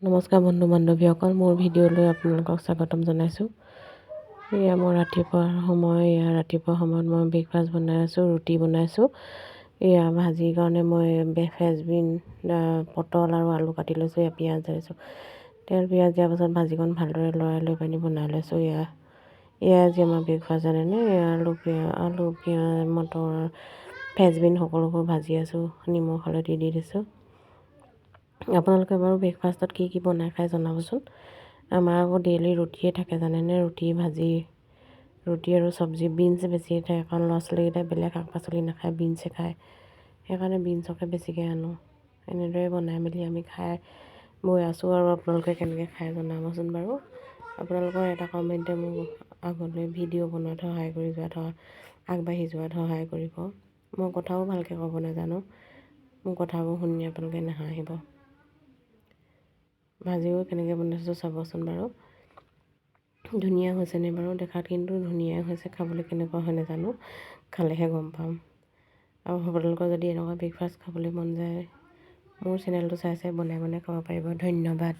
নমস্কাৰ বন্ধু বান্ধৱীসকল, মোৰ ভিডিঅ'লৈ আপোনালোকক স্বাগতম জনাইছোঁ। এয়া মই ৰাতিপুৱাৰ সময়ত মই ব্ৰেকফাষ্ট বনাই আছোঁ, ৰুটি বনাইছোঁ। এয়া ভাজিৰ কাৰণে মই ফ্ৰেঞ্চবিন, পটল আৰু আলু কাটি লৈছোঁ। এয়া পিঁয়াজ দিছোঁ। তেল পিঁয়াজ দিয়াৰ পাছত ভাজিকণ ভালদৰে লৰাই লৈ পানি বনাই লৈছোঁ। এয়া আজি আমাৰ ব্ৰেকফাষ্ট জানেনে, আলু পিঁয়াজ মটৰ ফ্ৰেঞ্চবিন সকলোবোৰ ভাজি আছোঁ, নিমখ হালধি দি দিছোঁ। আপোনালোকে বাৰু ব্ৰেকফাষ্টত কি বনাই খাই জনাবচোন। আমাৰ আকৌ ডেইলি ৰুটিয়ে থাকে জানেনে, ৰুটি আৰু চব্জি, বিনছ বেছিয়ে থাকে, কাৰণ ল'ৰা ছোৱালীকেইটাই বেলেগ শাক পাচলি নাখায়, বিনছে খায়। সেইকাৰণে বিনছকে বেছিকৈ আনো। এনেদৰে বনাই মেলি আমি খাই বৈ আছোঁ। আৰু আপোনালোকে কেনেকৈ খাই জনাবচোন বাৰু। আপোনালোকৰ এটা কমেণ্টে মোক আগলৈ ভিডিঅ' বনোৱাত সহায় কৰি আগবাঢ়ি যোৱাত সহায় কৰিব। মই কথাও ভালকৈ ক'ব নাজানো, মোৰ কথাবোৰ শুনি আপোনালোকে নাহাঁহিব। ভাজিও কেনেকৈ বনাইছোঁ চাবচোন বাৰু। ধুনীয়া হৈছেনে বাৰু, দেখাত কিন্তু ধুনীয়াই হৈছে, খাবলৈ কেনেকুৱা হয় নাজানো, খালেহে গম পাম। আৰু আপোনালোকৰ যদি এনেকুৱা ব্ৰেকফাষ্ট খাবলৈ মন যায়, মোৰ চেনেলটো চাই বনাই খাব পাৰিব। ধন্যবাদ।